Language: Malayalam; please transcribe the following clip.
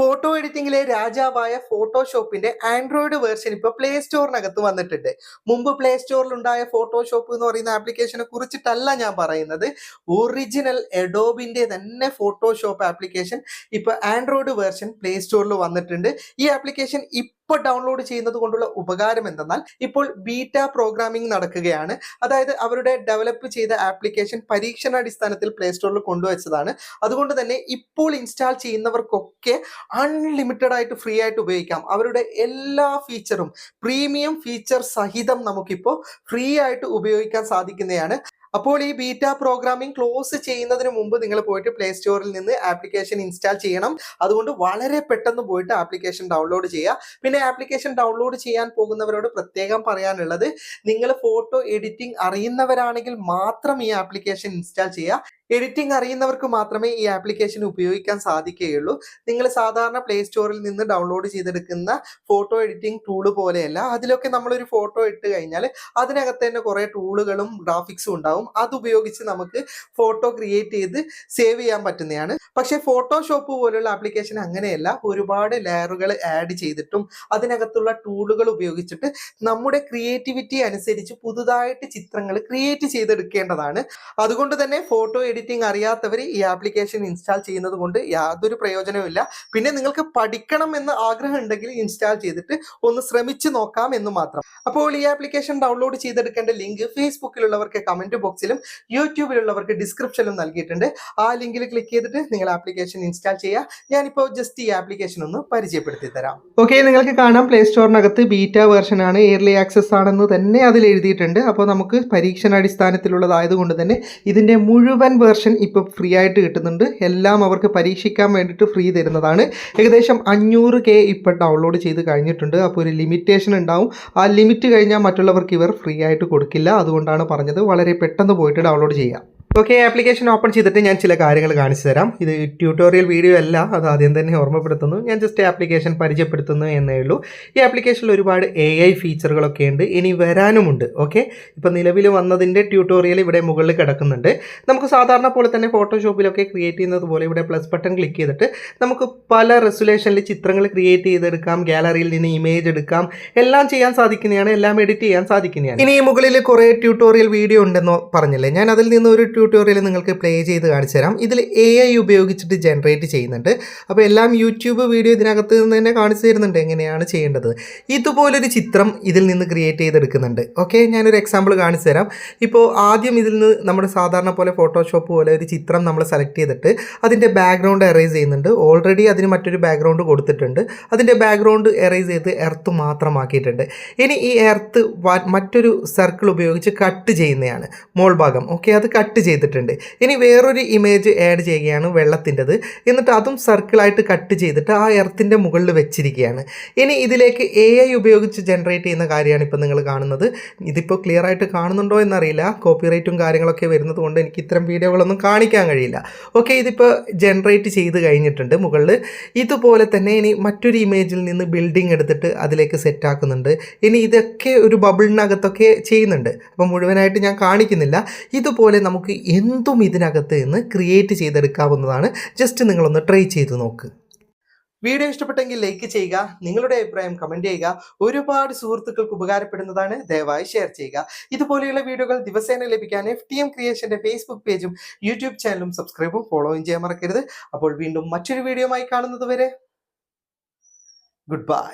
ഫോട്ടോ എഡിറ്റിംഗിലെ രാജാവായ ഫോട്ടോഷോപ്പിന്റെ ആൻഡ്രോയിഡ് വേർഷൻ ഇപ്പോൾ പ്ലേ സ്റ്റോറിനകത്ത് വന്നിട്ടുണ്ട്. മുമ്പ് പ്ലേ സ്റ്റോറിൽ ഉണ്ടായ ഫോട്ടോഷോപ്പ് എന്ന് പറയുന്ന ആപ്ലിക്കേഷനെ കുറിച്ചിട്ടല്ല ഞാൻ പറയുന്നത്. ഒറിജിനൽ എഡോബിന്റെ തന്നെ ഫോട്ടോഷോപ്പ് ആപ്ലിക്കേഷൻ ഇപ്പോൾ ആൻഡ്രോയിഡ് വേർഷൻ പ്ലേ സ്റ്റോറിൽ വന്നിട്ടുണ്ട്. ഈ ആപ്ലിക്കേഷൻ ഇപ്പോൾ ഡൗൺലോഡ് ചെയ്യുന്നത് കൊണ്ടുള്ള ഉപകാരം എന്തെന്നാൽ ഇപ്പോൾ ബീറ്റ പ്രോഗ്രാമിംഗ് നടക്കുകയാണ്. അതായത് അവരുടെ ഡെവലപ്പ് ചെയ്ത ആപ്ലിക്കേഷൻ പരീക്ഷണാടിസ്ഥാനത്തിൽ പ്ലേ സ്റ്റോറിൽ കൊണ്ടുവച്ചതാണ്. അതുകൊണ്ട് തന്നെ ഇപ്പോൾ ഇൻസ്റ്റാൾ ചെയ്യുന്നവർക്കൊക്കെ അൺലിമിറ്റഡ് ആയിട്ട് ഫ്രീ ആയിട്ട് ഉപയോഗിക്കാം. അവരുടെ എല്ലാ ഫീച്ചറും പ്രീമിയം ഫീച്ചർ സഹിതം നമുക്കിപ്പോൾ ഫ്രീ ആയിട്ട് ഉപയോഗിക്കാൻ സാധിക്കുന്നതാണ്. അപ്പോൾ ഈ ബീറ്റ പ്രോഗ്രാമിംഗ് ക്ലോസ് ചെയ്യുന്നതിന് മുമ്പ് നിങ്ങൾ പോയിട്ട് പ്ലേ സ്റ്റോറിൽ നിന്ന് ആപ്ലിക്കേഷൻ ഇൻസ്റ്റാൾ ചെയ്യണം. അതുകൊണ്ട് വളരെ പെട്ടെന്ന് പോയിട്ട് ആപ്ലിക്കേഷൻ ഡൗൺലോഡ് ചെയ്യുക. പിന്നെ ആപ്ലിക്കേഷൻ ഡൗൺലോഡ് ചെയ്യാൻ പോകുന്നവരോട് പ്രത്യേകം പറയാനുള്ളത്, നിങ്ങൾ ഫോട്ടോ എഡിറ്റിംഗ് അറിയുന്നവരാണെങ്കിൽ മാത്രം ഈ ആപ്ലിക്കേഷൻ ഇൻസ്റ്റാൾ ചെയ്യുക. എഡിറ്റിംഗ് അറിയുന്നവർക്ക് മാത്രമേ ഈ ആപ്ലിക്കേഷൻ ഉപയോഗിക്കാൻ സാധിക്കുകയുള്ളൂ. നിങ്ങൾ സാധാരണ പ്ലേ സ്റ്റോറിൽ നിന്ന് ഡൗൺലോഡ് ചെയ്തെടുക്കുന്ന ഫോട്ടോ എഡിറ്റിംഗ് ടൂള് പോലെയല്ല. അതിലൊക്കെ നമ്മളൊരു ഫോട്ടോ ഇട്ട് കഴിഞ്ഞാൽ അതിനകത്ത് തന്നെ കുറേ ടൂളുകളും ഗ്രാഫിക്സും ഉണ്ടാവും. അതുപയോഗിച്ച് നമുക്ക് ഫോട്ടോ ക്രിയേറ്റ് ചെയ്ത് സേവ് ചെയ്യാൻ പറ്റുന്നതാണ്. പക്ഷേ ഫോട്ടോഷോപ്പ് പോലുള്ള ആപ്ലിക്കേഷൻ അങ്ങനെയല്ല. ഒരുപാട് ലെയറുകൾ ആഡ് ചെയ്തിട്ടും അതിനകത്തുള്ള ടൂളുകൾ ഉപയോഗിച്ചിട്ട് നമ്മുടെ ക്രിയേറ്റിവിറ്റി അനുസരിച്ച് പുതുതായിട്ട് ചിത്രങ്ങൾ ക്രിയേറ്റ് ചെയ്തെടുക്കേണ്ടതാണ്. അതുകൊണ്ട് തന്നെ ഫോട്ടോ എഡിറ്റിംഗ് അറിയാത്തവർ ഈ ആപ്ലിക്കേഷൻ ഇൻസ്റ്റാൾ ചെയ്യുന്നത് കൊണ്ട് യാതൊരു പ്രയോജനവുമില്ല. പിന്നെ നിങ്ങൾക്ക് പഠിക്കണം എന്ന് ആഗ്രഹം ഉണ്ടെങ്കിൽ ഇൻസ്റ്റാൾ ചെയ്തിട്ട് ഒന്ന് ശ്രമിച്ചു നോക്കാം എന്ന് മാത്രം. അപ്പോൾ ഈ ആപ്ലിക്കേഷൻ ഡൗൺലോഡ് ചെയ്തെടുക്കേണ്ട ലിങ്ക് ഫേസ്ബുക്കിലുള്ളവർക്ക് കമന്റ് ബോക്സിലും യൂട്യൂബിലുള്ളവർക്ക് ഡിസ്ക്രിപ്ഷനിലും നൽകിയിട്ടുണ്ട്. ആ ലിങ്കിൽ ക്ലിക്ക് ചെയ്തിട്ട് നിങ്ങൾ ആപ്ലിക്കേഷൻ ഇൻസ്റ്റാൾ ചെയ്യുക. ഞാനിപ്പോൾ ജസ്റ്റ് ഈ ആപ്ലിക്കേഷൻ ഒന്ന് പരിചയപ്പെടുത്തി തരാം. ഓക്കെ, നിങ്ങൾക്ക് കാണാം പ്ലേ സ്റ്റോറിനകത്ത് ബീറ്റ വേർഷൻ ആണ്, എയർലി ആക്സസ് ആണെന്ന് തന്നെ അതിൽ എഴുതിയിട്ടുണ്ട്. അപ്പോൾ നമുക്ക് പരീക്ഷണാടിസ്ഥാനത്തിലുള്ളതായതുകൊണ്ട് തന്നെ ഇതിൻ്റെ മുഴുവൻ വേർഷൻ ഇപ്പോൾ ഫ്രീ ആയിട്ട് കിട്ടുന്നുണ്ട്. എല്ലാം അവർക്ക് പരീക്ഷിക്കാൻ വേണ്ടിയിട്ട് ഫ്രീ തരുന്നതാണ്. ഏകദേശം 500K ഇപ്പോൾ ഡൗൺലോഡ് ചെയ്ത് കഴിഞ്ഞിട്ടുണ്ട്. അപ്പോൾ ഒരു ലിമിറ്റേഷൻ ഉണ്ടാവും. ആ ലിമിറ്റ് കഴിഞ്ഞാൽ മറ്റുള്ളവർക്ക് ഇവർ ഫ്രീ ആയിട്ട് കൊടുക്കില്ല. അതുകൊണ്ടാണ് പറഞ്ഞത് വളരെ പെട്ടെന്ന് പോയിട്ട് ഡൗൺലോഡ് ചെയ്യാം. ഓക്കെ, ആപ്ലിക്കേഷൻ ഓപ്പൺ ചെയ്തിട്ട് ഞാൻ ചില കാര്യങ്ങൾ കാണിച്ചു തരാം. ഇത് ട്യൂട്ടോറിയൽ വീഡിയോ അല്ല, അത് ആദ്യം തന്നെ ഓർമ്മപ്പെടുത്തുന്നു. ഞാൻ ജസ്റ്റ് ആപ്ലിക്കേഷൻ പരിചയപ്പെടുത്തുന്നു എന്നേ ഉള്ളൂ. ഈ ആപ്ലിക്കേഷനിൽ ഒരുപാട് AI ഫീച്ചറുകളൊക്കെ ഉണ്ട്, ഇനി വരാനുമുണ്ട്. ഓക്കെ, ഇപ്പോൾ നിലവിൽ വന്നതിൻ്റെ ട്യൂട്ടോറിയൽ ഇവിടെ മുകളിൽ കിടക്കുന്നുണ്ട്. നമുക്ക് സാധാരണ പോലെ തന്നെ ഫോട്ടോഷോപ്പിലൊക്കെ ക്രിയേറ്റ് ചെയ്യുന്നത് പോലെ ഇവിടെ പ്ലസ് ബട്ടൺ ക്ലിക്ക് ചെയ്തിട്ട് നമുക്ക് പല റെസൊല്യൂഷനിൽ ചിത്രങ്ങൾ ക്രിയേറ്റ് ചെയ്തെടുക്കാം. ഗാലറിയിൽ നിന്ന് ഇമേജ് എടുക്കാം. എല്ലാം ചെയ്യാൻ സാധിക്കുന്നതാണ്, എല്ലാം എഡിറ്റ് ചെയ്യാൻ സാധിക്കുന്നതാണ്. ഇനി ഈ മുകളിൽ കുറേ ട്യൂട്ടോറിയൽ വീഡിയോ ഉണ്ടെന്ന് പറഞ്ഞില്ലേ, ഞാൻ അതിൽ നിന്ന് ഒരു ട്യൂട്ടോറിയൽ നിങ്ങൾക്ക് പ്ലേ ചെയ്ത് കാണിച്ചു തരാം. ഇതിൽ AI ഉപയോഗിച്ചിട്ട് ജനറേറ്റ് ചെയ്യുന്നുണ്ട്. അപ്പോൾ എല്ലാം യൂട്യൂബ് വീഡിയോ ഇതിനകത്ത് നിന്ന് തന്നെ കാണിച്ചു തരുന്നുണ്ട് എങ്ങനെയാണ് ചെയ്യേണ്ടത്. ഇതുപോലൊരു ചിത്രം ഇതിൽ നിന്ന് ക്രിയേറ്റ് ചെയ്തെടുക്കുന്നുണ്ട്. ഓക്കെ, ഞാനൊരു എക്സാമ്പിൾ കാണിച്ചു തരാം. ഇപ്പോൾ ആദ്യം ഇതിൽ നിന്ന് നമ്മുടെ സാധാരണ പോലെ ഫോട്ടോഷോപ്പ് പോലെ ഒരു ചിത്രം നമ്മൾ സെലക്ട് ചെയ്തിട്ട് അതിൻ്റെ ബാക്ക്ഗ്രൗണ്ട് എറേസ് ചെയ്യുന്നുണ്ട്. ഓൾറെഡി അതിന് മറ്റൊരു ബാക്ക്ഗ്രൗണ്ട് കൊടുത്തിട്ടുണ്ട്. അതിൻ്റെ ബാക്ക്ഗ്രൗണ്ട് എറേസ് ചെയ്ത് എർത്ത് മാത്രമാക്കിയിട്ടുണ്ട്. ഇനി ഈ എർത്ത് മറ്റൊരു സർക്കിൾ ഉപയോഗിച്ച് കട്ട് ചെയ്യുന്നതാണ്, മോൾ ഭാഗം. ഓക്കെ, അത് കട്ട് ചെയ്തിട്ടുണ്ട്. ഇനി വേറൊരു ഇമേജ് ആഡ് ചെയ്യുകയാണ്, വെള്ളത്തിൻ്റെത്. എന്നിട്ട് അതും സർക്കിളായിട്ട് കട്ട് ചെയ്തിട്ട് ആ എർത്തിൻ്റെ മുകളിൽ വെച്ചിരിക്കുകയാണ്. ഇനി ഇതിലേക്ക് AI ഉപയോഗിച്ച് ജനറേറ്റ് ചെയ്യുന്ന കാര്യമാണ് ഇപ്പോൾ നിങ്ങൾ കാണുന്നത്. ഇതിപ്പോൾ ക്ലിയർ ആയിട്ട് കാണുന്നുണ്ടോ എന്നറിയില്ല, കോപ്പിറൈറ്റും കാര്യങ്ങളൊക്കെ വരുന്നത് കൊണ്ട് എനിക്ക് ഇത്തരം വീഡിയോകളൊന്നും കാണിക്കാൻ കഴിയില്ല. ഓക്കെ, ഇതിപ്പോൾ ജനറേറ്റ് ചെയ്ത് കഴിഞ്ഞിട്ടുണ്ട് മുകളിൽ. ഇതുപോലെ തന്നെ ഇനി മറ്റൊരു ഇമേജിൽ നിന്ന് ബിൽഡിംഗ് എടുത്തിട്ട് അതിലേക്ക് സെറ്റാക്കുന്നുണ്ട്. ഇനി ഇതൊക്കെ ഒരു ബബിളിനകത്തൊക്കെ ചെയ്യുന്നുണ്ട്. അപ്പോൾ മുഴുവനായിട്ട് ഞാൻ കാണിക്കുന്നില്ല. ഇതുപോലെ നമുക്ക് എന്തും ഇതിനകത്ത് നിന്ന് ക്രിയേറ്റ് ചെയ്തെടുക്കാവുന്നതാണ്. ജസ്റ്റ് നിങ്ങളൊന്ന് ട്രൈ ചെയ്ത് നോക്ക്. വീഡിയോ ഇഷ്ടപ്പെട്ടെങ്കിൽ ലൈക്ക് ചെയ്യുക, നിങ്ങളുടെ അഭിപ്രായം കമന്റ് ചെയ്യുക. ഒരുപാട് സുഹൃത്തുക്കൾക്ക് ഉപകാരപ്പെടുന്നതാണ്, ദയവായി ഷെയർ ചെയ്യുക. ഇതുപോലെയുള്ള വീഡിയോകൾ ദിവസേന ലഭിക്കാൻ FTM ക്രിയേഷന്റെ ഫേസ്ബുക്ക് പേജും യൂട്യൂബ് ചാനലും സബ്സ്ക്രൈബും ഫോളോയും ചെയ്യാൻ മറക്കരുത്. അപ്പോൾ വീണ്ടും മറ്റൊരു വീഡിയോയുമായി കാണുന്നത് വരെ ഗുഡ് ബൈ.